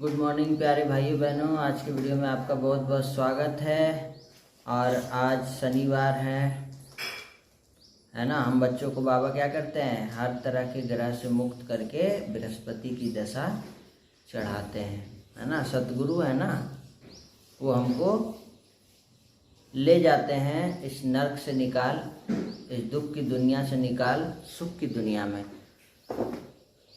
Good morning प्यारे भाइयों बहनों, आज के वीडियो में आपका बहुत बहुत स्वागत है। और आज शनिवार है ना। हम बच्चों को बाबा क्या करते हैं, हर तरह के ग्रह से मुक्त करके बृहस्पति की दशा चढ़ाते हैं, है ना। सतगुरु है ना, वो हमको ले जाते हैं इस नर्क से निकाल, इस दुख की दुनिया से निकाल सुख की दुनिया में।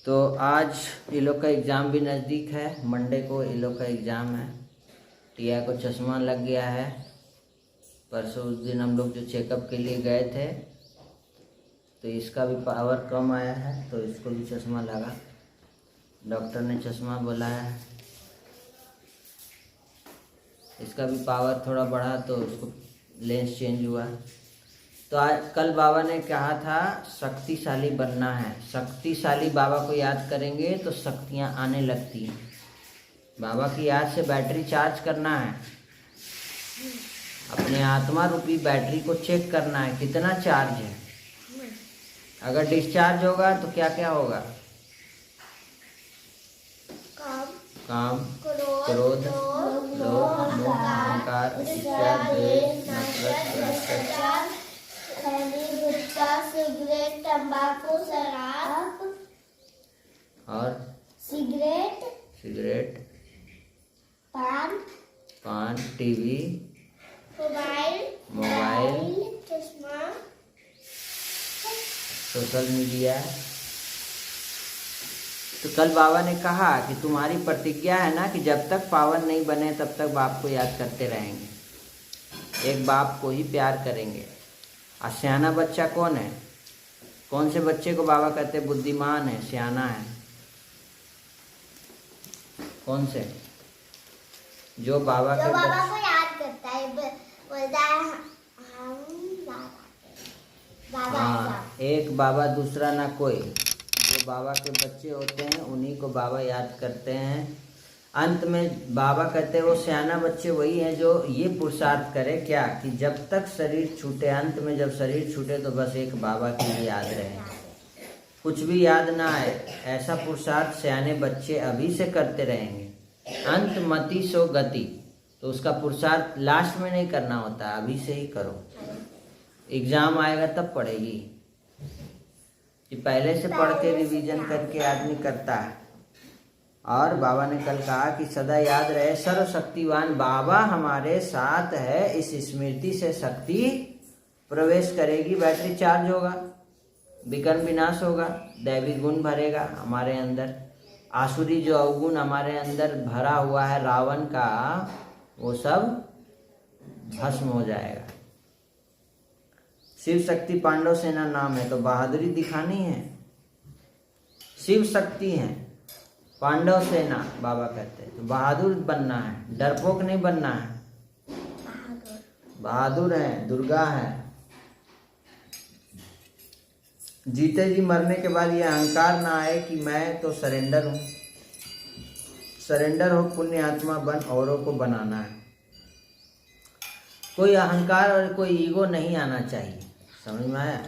तो आज ये लोग का एग्ज़ाम भी नज़दीक है, मंडे को ये लोग का एग्ज़ाम है। टिया को चश्मा लग गया है। परसों उस दिन हम लोग जो चेकअप के लिए गए थे तो इसका भी पावर कम आया है, तो इसको भी चश्मा लगा। डॉक्टर ने चश्मा बुलाया है, इसका भी पावर थोड़ा बढ़ा तो उसको लेंस चेंज हुआ। तो आज कल बाबा ने कहा था शक्तिशाली बनना है। शक्तिशाली बाबा को याद करेंगे तो शक्तियाँ आने लगती हैं। बाबा की याद से बैटरी चार्ज करना है, अपने आत्मा रूपी बैटरी को चेक करना है कितना चार्ज है। अगर डिस्चार्ज होगा तो क्या क्या होगा, काम, क्रोध, लोभ, मोह, अहंकार, इच्छा, द्वेष, नफरत, भ्रष्टाचार, सिगरेट, तंबाकू, शराब और सिगरेट, पान, टीवी, मोबाइल, चश्मा, सोशल मीडिया। तो कल बाबा ने कहा कि तुम्हारी प्रतिज्ञा है ना कि जब तक पावन नहीं बने तब तक बाप को याद करते रहेंगे, एक बाप को ही प्यार करेंगे। और सियाना बच्चा कौन है, कौन से बच्चे को बाबा कहते हैं बुद्धिमान है, सियाना है? कौन से? जो बाबा को याद करता है, बोलता है हम बाबा। हाँ, एक बाबा दूसरा ना कोई। जो बाबा के बच्चे होते हैं उन्हीं को बाबा याद करते हैं। अंत में बाबा कहते हैं वो सियाना बच्चे वही हैं जो ये पुरुषार्थ करे क्या, कि जब तक शरीर छूटे, अंत में जब शरीर छूटे तो बस एक बाबा की ही याद रहे, कुछ भी याद ना आए। ऐसा पुरुषार्थ सियाने बच्चे अभी से करते रहेंगे। अंत मति सो गति, तो उसका पुरुषार्थ लास्ट में नहीं करना होता, अभी से ही करो। एग्जाम आएगा तब पढ़ेगी, कि पहले से पढ़ के रिवीजन करके आदमी करता है। और बाबा ने कल कहा कि सदा याद रहे सर्वशक्तिवान बाबा हमारे साथ है, इस स्मृति से शक्ति प्रवेश करेगी, बैटरी चार्ज होगा, विकर्म विनाश होगा, दैवी गुण भरेगा हमारे अंदर। आसुरी जो अवगुण हमारे अंदर भरा हुआ है रावण का, वो सब भस्म हो जाएगा। शिव शक्ति पांडव सेना नाम है, तो बहादुरी दिखानी है। शिव शक्ति है, पांडव सेना बाबा कहते हैं, तो बहादुर बनना है, डरपोक नहीं बनना है। बहादुर है, दुर्गा है। जीते जी मरने के बाद ये अहंकार ना आए कि मैं तो सरेंडर हूँ। सरेंडर हो, पुण्य आत्मा बन, औरों को बनाना है। कोई अहंकार और कोई ईगो नहीं आना चाहिए, समझ में आया?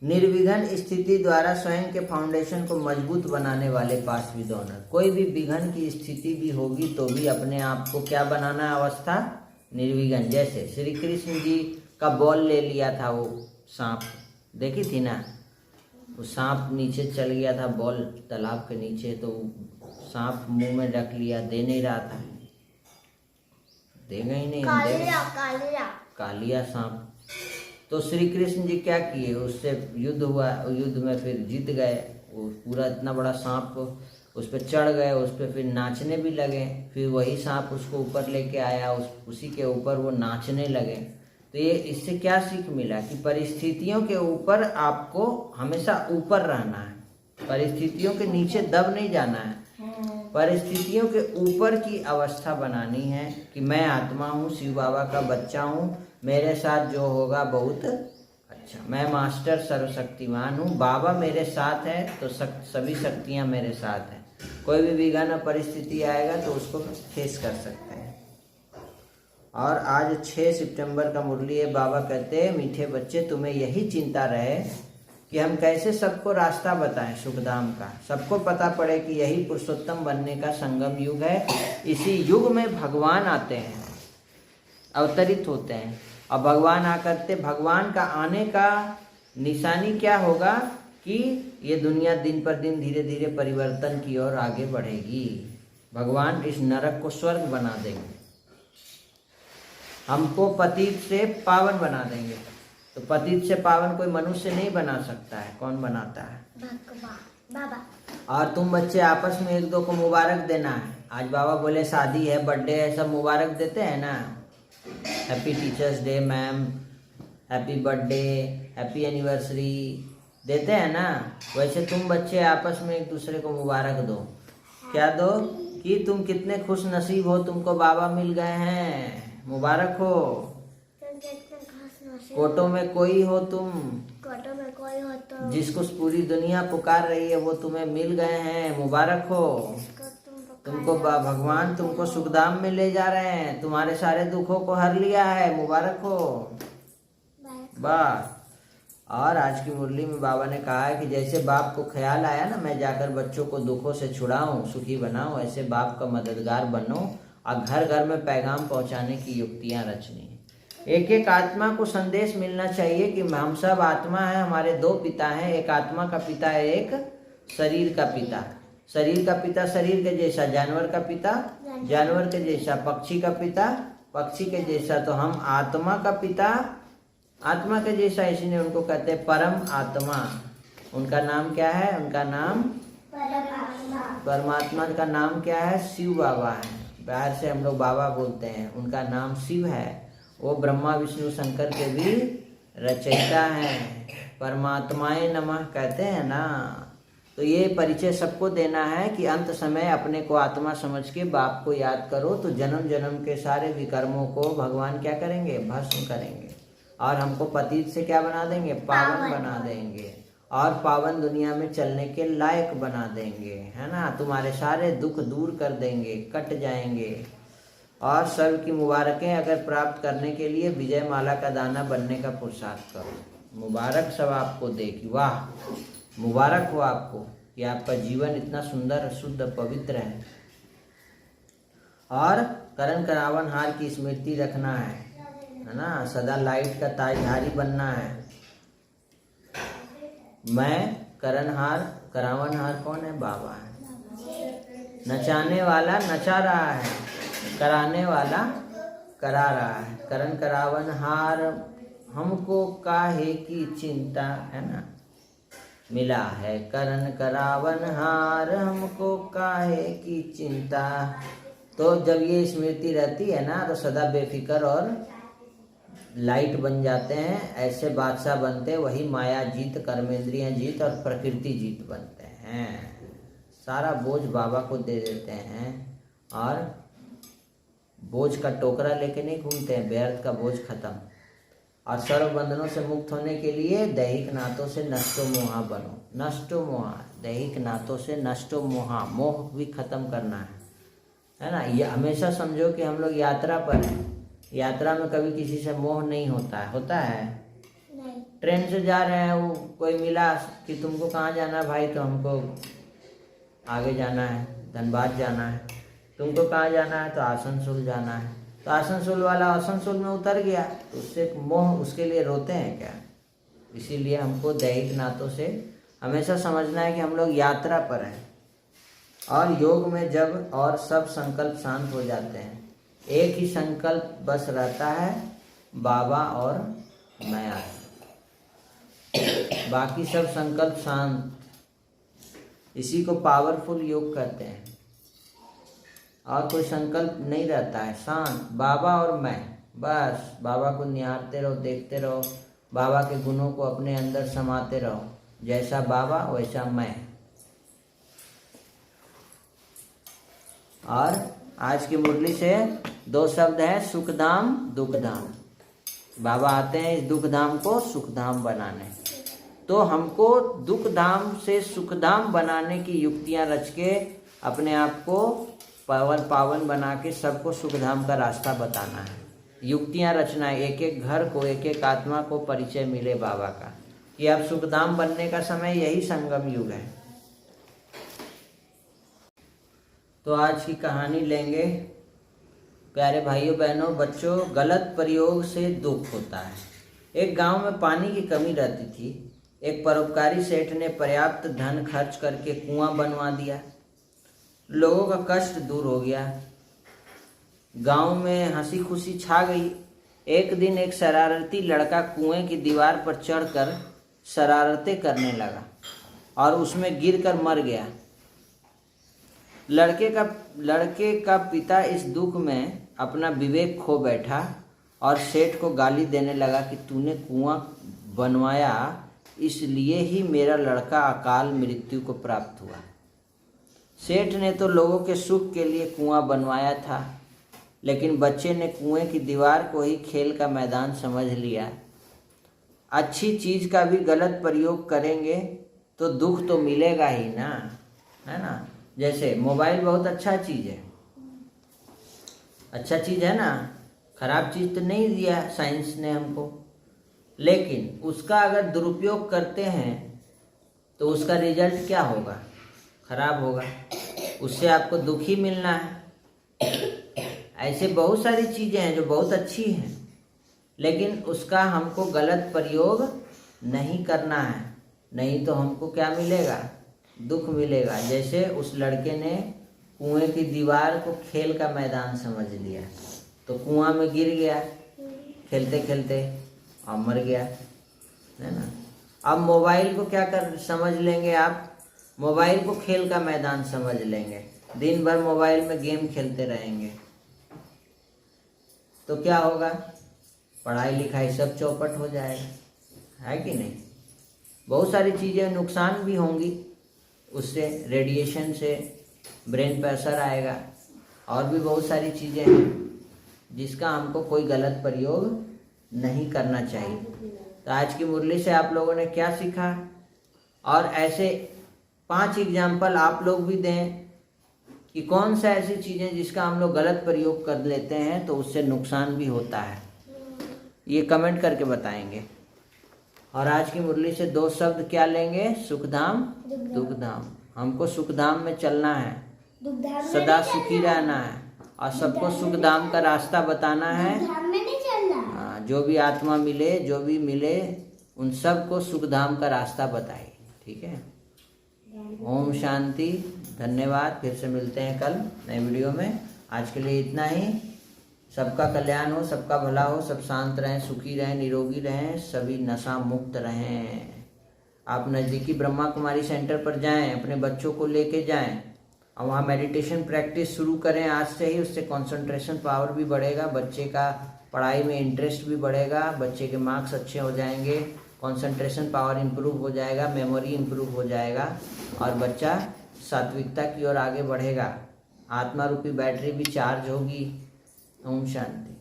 निर्विघ्न स्थिति द्वारा स्वयं के फाउंडेशन को मजबूत बनाने वाले पास भी डोनर। कोई भी विघ्न की स्थिति भी होगी तो भी अपने आप को क्या बनाना है, अवस्था निर्विघ्न। जैसे श्री कृष्ण जी का बॉल ले लिया था, वो सांप देखी थी ना, वो सांप नीचे चल गया था, बॉल तालाब के नीचे, तो सांप मुंह में रख लिया, दे नहीं रहा था, देगा ही नहीं, कालिया सांप। तो श्री कृष्ण जी क्या किए, उससे युद्ध हुआ, युद्ध में फिर जीत गए। वो पूरा इतना बड़ा सांप उस पर चढ़ गए, उस पर फिर नाचने भी लगे। फिर वही सांप उसको ऊपर लेके आया, उसी के ऊपर वो नाचने लगे। तो ये इससे क्या सीख मिला कि परिस्थितियों के ऊपर आपको हमेशा ऊपर रहना है, परिस्थितियों के नीचे दब नहीं जाना है, परिस्थितियों के ऊपर की अवस्था बनानी है कि मैं आत्मा हूँ, शिव बाबा का बच्चा हूँ, मेरे साथ जो होगा बहुत अच्छा, मैं मास्टर सर्वशक्तिमान हूँ, बाबा मेरे साथ है तो सभी शक्तियाँ मेरे साथ हैं। कोई भी विघ्न परिस्थिति आएगा तो उसको फेस कर सकते हैं। और आज 6 सितंबर का मुरली है। बाबा कहते हैं मीठे बच्चे तुम्हें यही चिंता रहे कि हम कैसे सबको रास्ता बताएं सुखधाम का, सबको पता पड़े कि यही पुरुषोत्तम बनने का संगम युग है। इसी युग में भगवान आते हैं, अवतरित होते हैं। और भगवान आकर भगवान का आने का निशानी क्या होगा कि ये दुनिया दिन पर दिन धीरे धीरे परिवर्तन की ओर आगे बढ़ेगी। भगवान इस नरक को स्वर्ग बना देंगे, हमको पतित से पावन बना देंगे। तो पतित से पावन कोई मनुष्य नहीं बना सकता है, कौन बनाता है? बाबा। और तुम बच्चे आपस में एक दो को मुबारक देना है। आज बाबा बोले शादी है, बर्थडे है, सब मुबारक देते हैं ना। Happy teachers day ma'am, happy birthday, happy anniversary देते हैं ना। वैसे तुम बच्चे आपस में एक दूसरे को मुबारक दो। क्या दो? कि तुम कितने खुश नसीब हो, तुमको बाबा मिल गए हैं, मुबारक हो। कोटो में कोई हो तुम, जिसको पूरी दुनिया पुकार रही है वो तुम्हें मिल गए हैं, मुबारक हो। तुमको भगवान तुमको सुखधाम में ले जा रहे हैं, तुम्हारे सारे दुखों को हर लिया है, मुबारक हो। बस। और आज की मुरली में बाबा ने कहा है कि जैसे बाप को ख्याल आया ना मैं जाकर बच्चों को दुखों से छुड़ाऊं, सुखी बनाऊं, ऐसे बाप का मददगार बनो और घर घर में पैगाम पहुंचाने की युक्तियां रचनी है। एक एक आत्मा को संदेश मिलना चाहिए कि हम सब आत्मा है, हमारे दो पिता हैं, एक आत्मा का पिता है, एक शरीर का पिता। शरीर का पिता शरीर के जैसा, जानवर का पिता जानवर के जैसा, पक्षी का पिता पक्षी के जैसा। तो हम आत्मा का पिता आत्मा के जैसा, इसलिए उनको कहते हैं परम आत्मा। उनका नाम क्या है? उनका नाम परमात्मा का नाम क्या है? शिव बाबा है। बाहर से हम लोग बाबा बोलते हैं, उनका नाम शिव है। वो ब्रह्मा विष्णु शंकर के भी रचयिता हैं, परमात्माए नमः कहते हैं ना। तो ये परिचय सबको देना है कि अंत समय अपने को आत्मा समझ के बाप को याद करो, तो जन्म जन्म के सारे विकर्मों को भगवान क्या करेंगे? भस्म करेंगे। और हमको पतित से क्या बना देंगे? पावन बना देंगे। और पावन दुनिया में चलने के लायक बना देंगे, है ना। तुम्हारे सारे दुख दूर कर देंगे, कट जाएंगे। और सर्व की मुबारकें अगर प्राप्त करने के लिए विजय माला का दाना बनने का पुरुषार्थ करो। मुबारक सब आपको दे कि वाह, मुबारक हो आपको कि आपका जीवन इतना सुंदर शुद्ध पवित्र है। और करण करावन हार की स्मृति रखना है ना। सदा लाइट का ताजधारी बनना है। मैं करणहार, करावनहार कौन है? बाबा है। नचाने वाला नचा रहा है, कराने वाला करा रहा है। करण करावनहार हमको काहे की चिंता, है ना। मिला है करण करावनहार हमको काहे की चिंता। तो जब ये स्मृति रहती है ना तो सदा बेफिक्र और लाइट बन जाते हैं। ऐसे बादशाह बनते, वही माया जीत, कर्मेंद्रियां जीत और प्रकृति जीत बनते हैं। सारा बोझ बाबा को दे देते हैं और बोझ का टोकरा लेके नहीं घूमते हैं, व्यर्थ का बोझ खत्म। और सर्व बंधनों से मुक्त होने के लिए दैहिक नातों से नष्टो मोहा बनो। नष्टो मोहा, दैहिक नातों से नष्टो मोहा, मोह भी खत्म करना है ना। ये हमेशा समझो कि हम लोग यात्रा पर हैं। यात्रा में कभी किसी से मोह नहीं होता है। होता है? नहीं। ट्रेन से जा रहे हैं, वो कोई मिला कि तुमको कहाँ जाना है भाई, तो हमको आगे जाना है, धनबाद जाना है। तुमको कहाँ जाना है? तो आसनसोल जाना है। तो आसनसोल वाला आसनसोल में उतर गया, तो उससे मोह, उसके लिए रोते हैं क्या? इसीलिए हमको दैहिक नातों से हमेशा समझना है कि हम लोग यात्रा पर हैं। और योग में जब और सब संकल्प शांत हो जाते हैं, एक ही संकल्प बस रहता है, बाबा और मैं आत्मा। बाकी सब संकल्प शांत। इसी को पावरफुल योग कहते हैं। और कोई संकल्प नहीं रहता है, शांत, बाबा और मैं। बस बाबा को निहारते रहो, देखते रहो, बाबा के गुणों को अपने अंदर समाते रहो। जैसा बाबा वैसा मैं। और आज की मुरली से दो शब्द हैं, सुखधाम दुखधाम। बाबा आते हैं इस दुखधाम को सुखधाम बनाने। तो हमको दुखधाम से सुखधाम बनाने की युक्तियां रच के अपने आप को पावन बना के सबको सुखधाम का रास्ता बताना है। युक्तियां रचना है, एक एक घर को, एक एक आत्मा को परिचय मिले बाबा का। कि अब सुखधाम बनने का समय यही संगम युग है। तो आज की कहानी लेंगे। प्यारे भाइयों बहनों बच्चों, गलत प्रयोग से दुख होता है। एक गांव में पानी की कमी रहती थी। एक परोपकारी सेठ ने पर्याप्त धन खर्च करके कुआं बनवा दिया। लोगों का कष्ट दूर हो गया। गांव में हंसी खुशी छा गई। एक दिन एक शरारती लड़का कुएं की दीवार पर चढ़कर शरारतें करने लगा और उसमें गिरकर मर गया। लड़के का पिता इस दुख में अपना विवेक खो बैठा और सेठ को गाली देने लगा कि तूने कुआं बनवाया, इसलिए ही मेरा लड़का अकाल मृत्यु को प्राप्त हुआ। सेठ ने तो लोगों के सुख के लिए कुआं बनवाया था, लेकिन बच्चे ने कुएं की दीवार को ही खेल का मैदान समझ लिया। अच्छी चीज का भी गलत प्रयोग करेंगे तो दुख तो मिलेगा ही ना, है ना। जैसे मोबाइल बहुत अच्छा चीज है, अच्छा चीज है ना, खराब चीज तो नहीं दिया साइंस ने हमको, लेकिन उसका अगर दुरुपयोग करते हैं तो उसका रिजल्ट क्या होगा? खराब होगा। उससे आपको दुख ही मिलना है। ऐसे बहुत सारी चीजें हैं जो बहुत अच्छी हैं, लेकिन उसका हमको गलत प्रयोग नहीं करना है, नहीं तो हमको क्या मिलेगा? दुख मिलेगा। जैसे उस लड़के ने कुएं की दीवार को खेल का मैदान समझ लिया, तो कुआं में गिर गया खेलते खेलते और मर गया, है ना। अब मोबाइल को क्या समझ लेंगे आप? मोबाइल को खेल का मैदान समझ लेंगे, दिन भर मोबाइल में गेम खेलते रहेंगे, तो क्या होगा? पढ़ाई लिखाई सब चौपट हो जाएगा, है कि नहीं। बहुत सारी चीज़ें नुकसान भी होंगी उससे, रेडिएशन से ब्रेन पे असर आएगा, और भी बहुत सारी चीज़ें हैं जिसका हमको कोई गलत प्रयोग नहीं करना चाहिए। तो आज की मुरली से आप लोगों ने क्या सीखा? और ऐसे 5 एग्जाम्पल आप लोग भी दें कि कौन सा ऐसी चीज़ें जिसका हम लोग गलत प्रयोग कर लेते हैं तो उससे नुकसान भी होता है, ये कमेंट करके बताएंगे। और आज की मुरली से 2 शब्द क्या लेंगे? सुखधाम, दुखधाम। हमको सुखधाम में चलना है, सदा सुखी रहना है और सबको सुखधाम का रास्ता बताना है। हाँ, जो भी आत्मा मिले, जो भी मिले, उन सबको सुखधाम का रास्ता बताइए, ठीक है। ओम शांति, धन्यवाद। फिर से मिलते हैं कल नए वीडियो में। आज के लिए इतना ही। सबका कल्याण हो, सबका भला हो, सब शांत रहें, सुखी रहें, निरोगी रहें, सभी नशा मुक्त रहें। आप नज़दीकी ब्रह्मा कुमारी सेंटर पर जाएं, अपने बच्चों को लेके जाएं और वहाँ मेडिटेशन प्रैक्टिस शुरू करें आज से ही। उससे कंसंट्रेशन पावर भी बढ़ेगा, बच्चे का पढ़ाई में इंटरेस्ट भी बढ़ेगा, बच्चे के मार्क्स अच्छे हो जाएंगे, कंसंट्रेशन पावर इम्प्रूव हो जाएगा, मेमोरी इम्प्रूव हो जाएगा और बच्चा सात्विकता की ओर आगे बढ़ेगा। आत्मा रूपी बैटरी भी चार्ज होगी। ओम शांति।